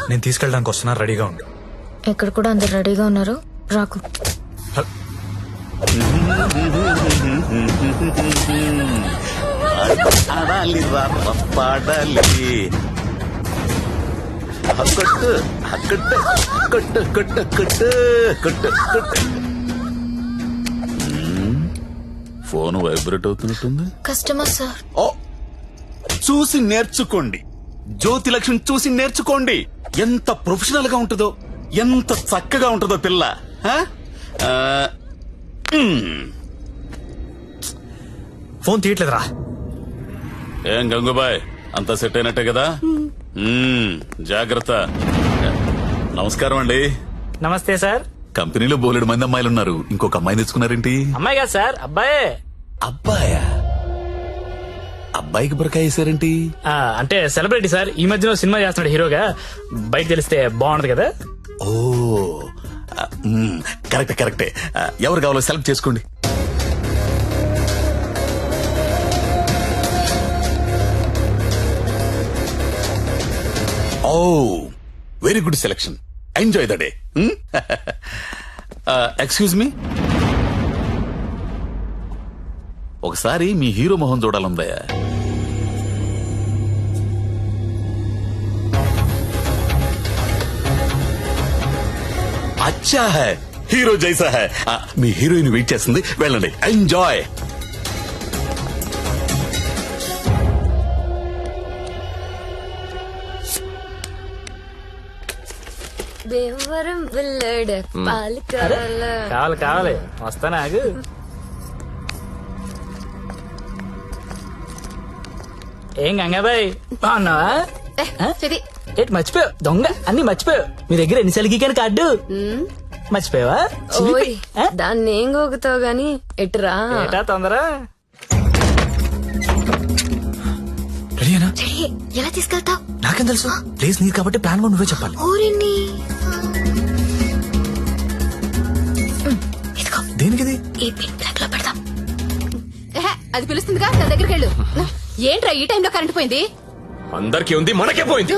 నేను తీసుకెళ్ళడానికి వస్తున్నా, రెడీగా ఉండు. ఇక్కడ కూడా అందరు రెడీగా ఉన్నారు, రాకు. ఆడాలి పాడాలి కొట్టు కొట్టు కొట్టు కొట్టు కొట్టు కొట్టు కొట్టు. ఫోన్ వైబ్రేట్ అవుతున్నట్టుంది. Customer sir. ఓ, చూసి నేర్చుకోండి. జ్యోతి లక్ష్మి చూసి నేర్చుకోండి. ఎంత ప్రొఫెషనల్ గా ఉంటుందో, ఎంత చక్కగా ఉంటుందో పిల్ల. ఫోన్ తీయట్లేదురా. ఏం గంగుబాయ్, అంతా సెట్ అయినట్టే కదా? జాగ్రత్త. నమస్కారం అండి. నమస్తే సార్. కంపెనీలో బోలెడు మంది అమ్మాయిలు ఉన్నారు, ఇంకొక అమ్మాయి తెచ్చుకున్నారేంటి? అమ్మాయి కాదు సార్, అబ్బాయే. అబ్బాయా? అబ్బాయికి బురకాయ వేసారేంటి? అంటే సెలబ్రిటీ సార్, ఈ మధ్యలో సినిమా చేస్తున్నాడు హీరోగా. బయట తెలిస్తే బాగుండదు కదా. ఓ కరెక్టే కరెక్టే. ఎవరు కావాలో సెలెక్ట్ చేసుకోండి. Oh very good selection. Enjoy the day. Excuse me, ఒకసారి మీ హీరో మొహం చూడాలందయ్యా. అచ్చా హై, హీరో జైసా హై. మీ హీరోయిన్ వెయిట్ చేస్తుంది, వెళ్ళండి. ఎంజాయ్. కావాలి కావాలి, వస్తానా ఆగు. ఏం గంగాబాయ్ బాగున్నావా? ఏంటి మర్చిపోయావు? దొంగ అన్ని మర్చిపోయావు. మీ దగ్గర ఎన్నిసార్లు గీకాను కార్డు మర్చిపోయావా? దాన్ని ఏం గోగుతావు గాని ఎటురా. ఏటా తొందర? రెడీనా? ఎలా తీసుకెళ్తావు? నాకేం తెలుసు, ప్లేస్ నీది కాబట్టి ప్లాన్ కూడా నువ్వే చెప్పాలి. ఊరిని దేనికిది? ఈ పిన్ ప్లగ్ లో పెడదాం. అది పిలుస్తుందిగా, నా దగ్గరికి వెళ్ళు. ఏంట్రా ఈ టైంలో కరెంట్ పోయింది? అందరికీ ఉంది, మనకే పోయింది.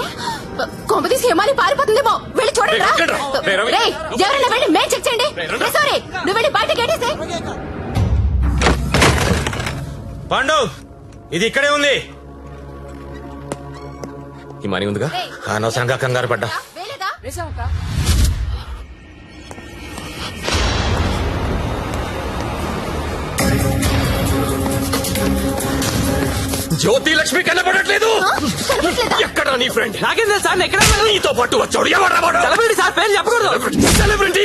కొంపతీసి హిమాలి పారిపోతుందేమో, వెళ్ళి చూడండి. ఎవరైనా వెళ్ళి మేం చెక్ చేయండి. సారీ, నువ్వు వెళ్ళి బయట గేటేసే. పాండు, ఇది ఇక్కడే ఉంది. ఈ మనీ ఉందిగా, అనవసరంగా కంగారు పడ్డా. జ్యోతి లక్ష్మి కనపడట్లేదు. ఎక్కడ నీ ఫ్రెండ్? నాకేం తెలుసు సార్, ఎక్కడ నీతో పాటు వచ్చాడు. ఎవరా వాడు? సెలబ్రిటీ సార్, పేరు చెప్పకూడదు. సెలబ్రిటీ?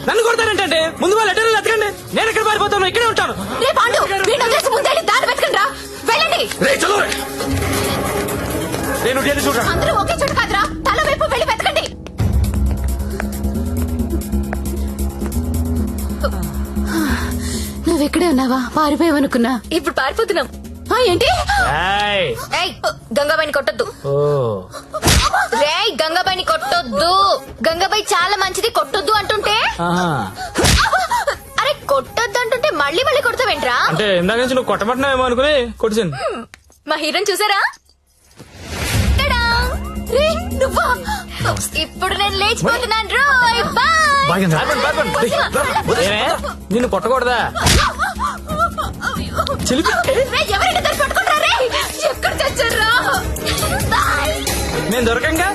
నన్ను కొడతారంటే ముందు వాళ్ళు లెటర్లు ఎత్తకండి. నేను ఎక్కడ పారిపోతాను, ఇక్కడే ఉంటాను. రే పాండు, వీడిని వదిలేసి ముందెళ్ళి దారి వెతకండి రా. వెళ్ళండి. రే చలో, నేను వెళ్ళి చూడరా. అందరూ ఒకే చోట కాదురా, తల వైపు వెళ్ళి వెతకండి. నువ్వు ఇక్కడే ఉన్నావా? పారిపోయావనుకున్నా. ఇప్పుడు పారిపోతున్నాం. ఏంటి? గంగాబాయిని కొట్టొద్దు. రేయ్, గంగాబాయిని కొట్టొద్దు. గంగాబాయి చాలా మంచిది, కొట్టొద్దు అంటుంటే. అరే కొట్టొద్దు అంటుంటే మళ్ళీ మళ్ళీ కొడతావేంట్రా? అంటే ఇందాక నుంచి నువ్వు కొట్టబట్టినావేమో అనుకుని కొట్టించాను. మా హీరోని చూసారా? ఇప్పుడు నేను లేచిపోతున్నాను. రోయ్ బాయ్. నిన్ను కొట్టకూడదా? ఎవరైనా దాన్ని పట్టుకుంటారా? ఎక్కడ చచ్చారా? నేను దొరకంగా